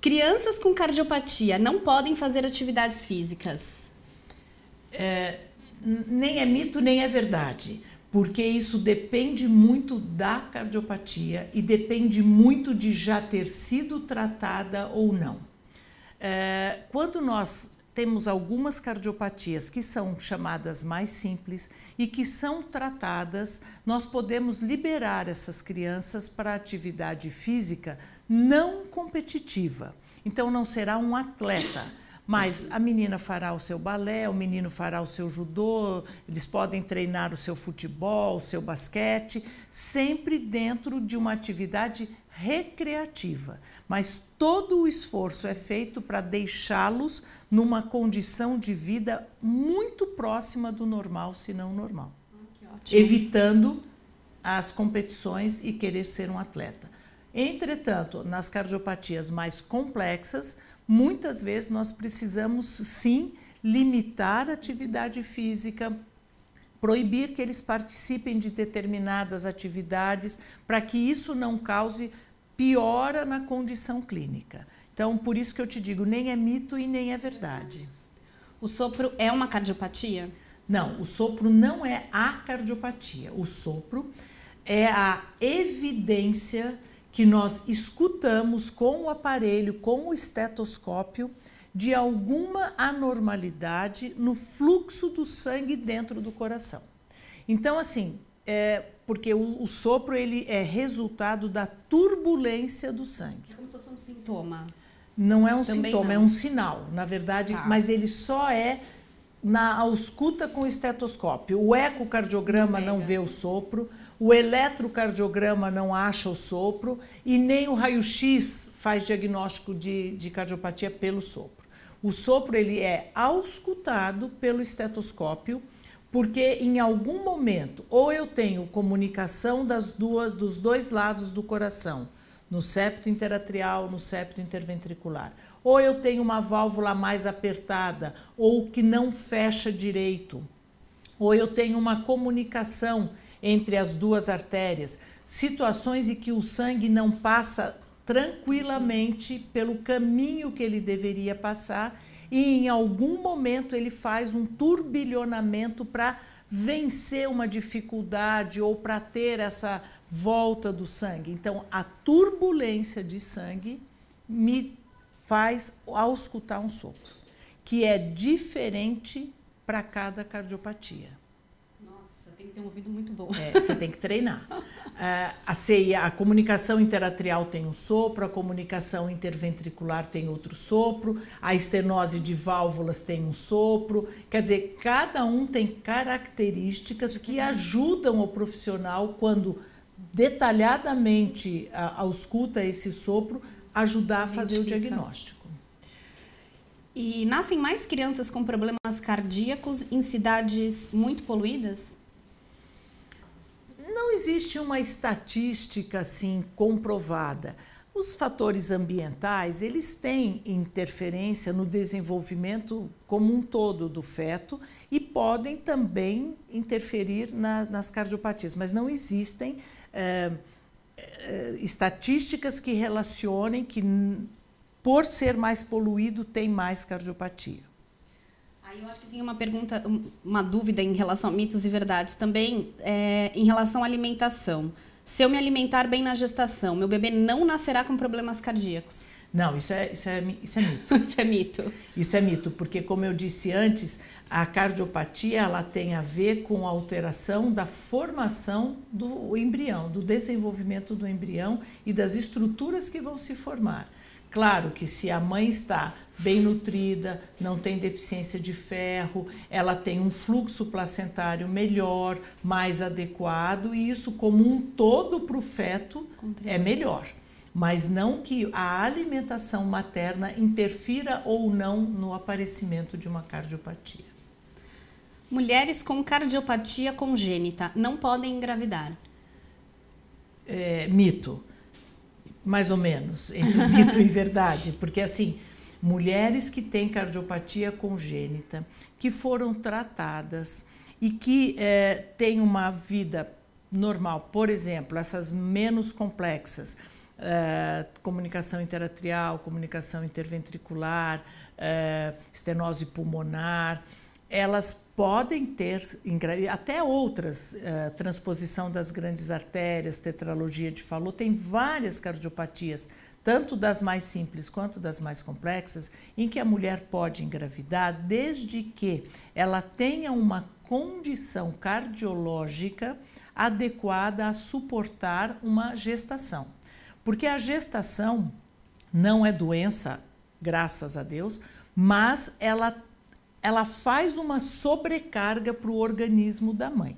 Crianças com cardiopatia não podem fazer atividades físicas? Nem é mito, nem é verdade. Porque isso depende muito da cardiopatia e depende muito de já ter sido tratada ou não. Quando nós temos algumas cardiopatias que são chamadas mais simples e que são tratadas, nós podemos liberar essas crianças para atividade física não competitiva. Então não será um atleta, mas a menina fará o seu balé, o menino fará o seu judô, eles podem treinar o seu futebol, o seu basquete, sempre dentro de uma atividade recreativa, mas todo o esforço é feito para deixá-los numa condição de vida muito próxima do normal, se não normal, evitando as competições e querer ser um atleta. Entretanto, nas cardiopatias mais complexas, muitas vezes nós precisamos sim limitar a atividade física, proibir que eles participem de determinadas atividades para que isso não cause piora na condição clínica. Então, por isso que eu te digo, nem é mito e nem é verdade. O sopro é uma cardiopatia? Não, o sopro não é a cardiopatia. O sopro é a evidência que nós escutamos com o aparelho, com o estetoscópio, de alguma anormalidade no fluxo do sangue dentro do coração. Então, assim, porque o sopro ele é resultado da turbulência do sangue. É como se fosse um sintoma. Não é um Também sintoma, não. é um sinal, na verdade, mas ele só é na ausculta com o estetoscópio. O ecocardiograma não vê o sopro, o eletrocardiograma não acha o sopro e nem o raio-x faz diagnóstico de cardiopatia pelo sopro. O sopro ele é auscultado pelo estetoscópio, porque em algum momento ou eu tenho comunicação dos dois lados do coração, no septo interatrial, no septo interventricular, ou eu tenho uma válvula mais apertada ou que não fecha direito, ou eu tenho uma comunicação entre as duas artérias, situações em que o sangue não passa tranquilamente pelo caminho que ele deveria passar e em algum momento ele faz um turbilhonamento para vencer uma dificuldade ou para ter essa volta do sangue. Então, a turbulência de sangue me faz auscultar um sopro, que é diferente para cada cardiopatia. Nossa, tem que ter um ouvido muito bom. Você tem que treinar. A comunicação interatrial tem um sopro, a comunicação interventricular tem outro sopro, a estenose de válvulas tem um sopro. Quer dizer, cada um tem características que ajudam o profissional, quando detalhadamente ausculta esse sopro, ajudar a fazer o diagnóstico. E nascem mais crianças com problemas cardíacos em cidades muito poluídas? Não existe uma estatística assim comprovada. Os fatores ambientais, eles têm interferência no desenvolvimento como um todo do feto e podem também interferir nas cardiopatias, mas não existem estatísticas que relacionem que, por ser mais poluído, tem mais cardiopatia. Aí eu acho que tem uma pergunta, uma dúvida em relação a mitos e verdades também, em relação à alimentação. Se eu me alimentar bem na gestação, meu bebê não nascerá com problemas cardíacos? Não, isso é mito. Isso é mito. Isso é mito, porque, como eu disse antes, a cardiopatia ela tem a ver com a alteração da formação do embrião, do desenvolvimento do embrião e das estruturas que vão se formar. Claro que se a mãe está bem nutrida, não tem deficiência de ferro, ela tem um fluxo placentário melhor, mais adequado, e isso como um todo para o feto é melhor. Mas não que a alimentação materna interfira ou não no aparecimento de uma cardiopatia. Mulheres com cardiopatia congênita não podem engravidar? Mito. Mais ou menos, entre mito e verdade, porque assim, mulheres que têm cardiopatia congênita, que foram tratadas e que têm uma vida normal, por exemplo, essas menos complexas, comunicação interatrial, comunicação interventricular, estenose pulmonar, elas podem ter, até outras, transposição das grandes artérias, tetralogia de Fallot, tem várias cardiopatias, tanto das mais simples quanto das mais complexas, em que a mulher pode engravidar desde que ela tenha uma condição cardiológica adequada a suportar uma gestação. Porque a gestação não é doença, graças a Deus, mas ela faz uma sobrecarga para o organismo da mãe.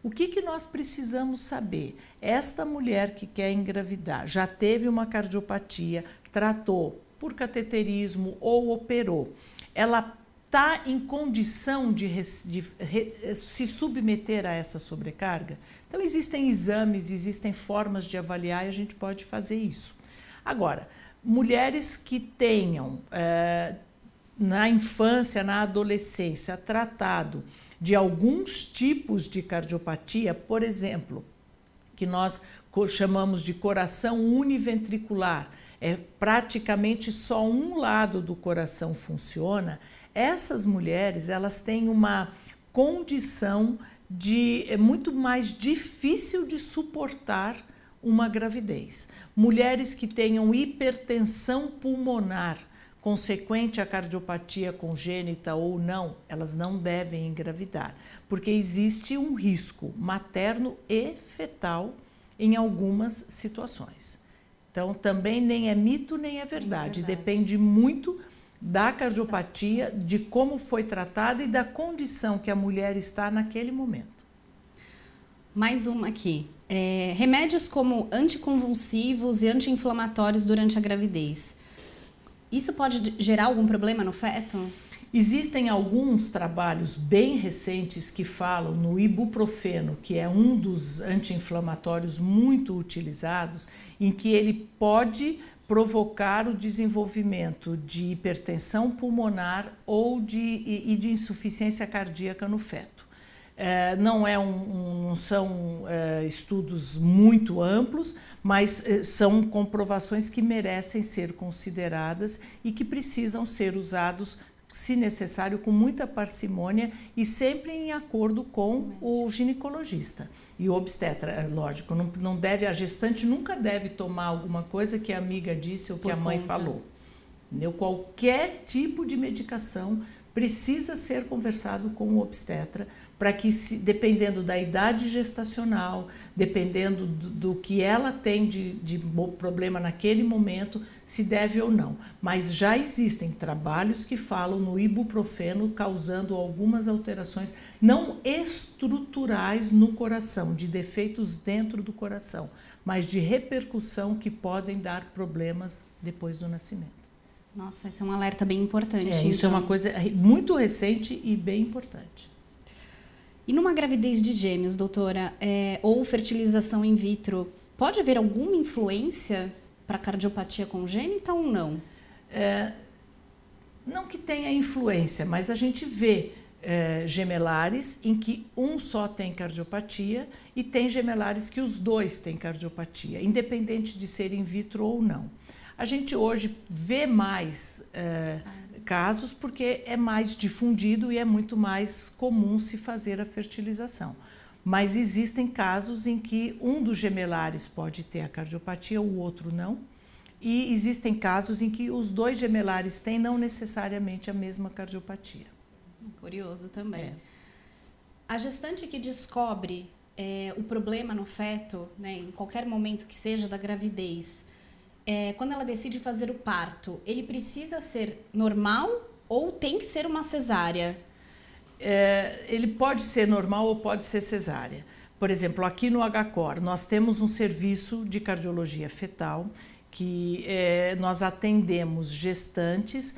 O que nós precisamos saber? Esta mulher que quer engravidar já teve uma cardiopatia, tratou por cateterismo ou operou, ela está em condição de se submeter a essa sobrecarga? Então, existem exames, existem formas de avaliar e a gente pode fazer isso. Agora, mulheres que tenham na infância, na adolescência, tratado de alguns tipos de cardiopatia, por exemplo, que nós chamamos de coração univentricular, praticamente só um lado do coração funciona, essas mulheres elas têm uma condição muito mais difícil de suportar uma gravidez. Mulheres que tenham hipertensão pulmonar, consequente à cardiopatia congênita ou não, elas não devem engravidar, porque existe um risco materno e fetal em algumas situações. Então, também nem é mito nem é verdade, depende muito da cardiopatia, de como foi tratada e da condição que a mulher está naquele momento. Mais uma aqui. Remédios como anticonvulsivos e anti-inflamatórios durante a gravidez. Isso pode gerar algum problema no feto? Existem alguns trabalhos bem recentes que falam no ibuprofeno, que é um dos anti-inflamatórios muito utilizados, em que ele pode provocar o desenvolvimento de hipertensão pulmonar ou de insuficiência cardíaca no feto. Não são estudos muito amplos, mas são comprovações que merecem ser consideradas e que precisam ser usados, se necessário, com muita parcimônia e sempre em acordo com o ginecologista. E o obstetra, lógico, a gestante nunca deve tomar alguma coisa que a amiga disse ou que a mãe falou. Entendeu? Qualquer tipo de medicação precisa ser conversado com o obstetra para que, dependendo da idade gestacional, dependendo do que ela tem de problema naquele momento, se deve ou não. Mas já existem trabalhos que falam no ibuprofeno causando algumas alterações não estruturais no coração, de defeitos dentro do coração, mas de repercussão que podem dar problemas depois do nascimento. Nossa, esse é um alerta bem importante. Isso então é uma coisa muito recente e bem importante. E numa gravidez de gêmeos, doutora, ou fertilização in vitro, pode haver alguma influência para cardiopatia congênita ou não? Não que tenha influência, mas a gente vê gemelares em que um só tem cardiopatia e tem gemelares que os dois têm cardiopatia, independente de ser in vitro ou não. A gente hoje vê mais casos porque é mais difundido e é muito mais comum se fazer a fertilização. Mas existem casos em que um dos gemelares pode ter a cardiopatia, o outro não. E existem casos em que os dois gemelares têm não necessariamente a mesma cardiopatia. Curioso também. A gestante que descobre o problema no feto, né, em qualquer momento que seja da gravidez, quando ela decide fazer o parto, ele precisa ser normal ou tem que ser uma cesárea? Ele pode ser normal ou pode ser cesárea. Por exemplo, aqui no HCOR, nós temos um serviço de cardiologia fetal que nós atendemos gestantes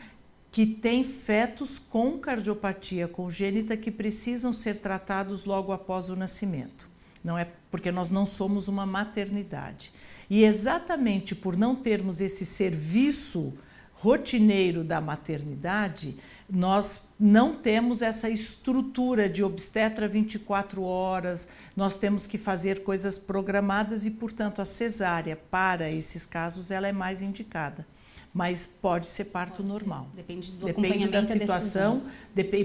que têm fetos com cardiopatia congênita que precisam ser tratados logo após o nascimento. Não é porque nós não somos uma maternidade. E exatamente por não termos esse serviço rotineiro da maternidade, nós não temos essa estrutura de obstetra 24 horas, nós temos que fazer coisas programadas e, portanto, a cesárea, para esses casos, ela é mais indicada. Mas pode ser parto normal. Depende do Depende da situação,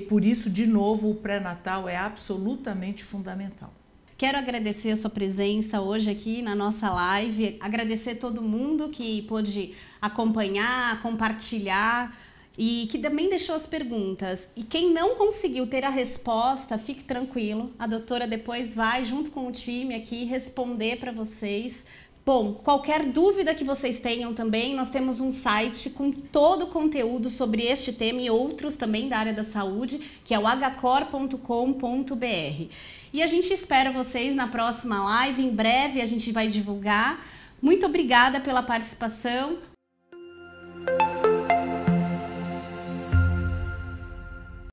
por isso, de novo, o pré-natal é absolutamente fundamental. Quero agradecer a sua presença hoje aqui na nossa live, agradecer todo mundo que pôde acompanhar, compartilhar e que também deixou as perguntas. E quem não conseguiu ter a resposta, fique tranquilo, a doutora depois vai, junto com o time aqui, responder para vocês. Bom, qualquer dúvida que vocês tenham também, nós temos um site com todo o conteúdo sobre este tema e outros também da área da saúde, que é o hcor.com.br. E a gente espera vocês na próxima live, em breve a gente vai divulgar. Muito obrigada pela participação,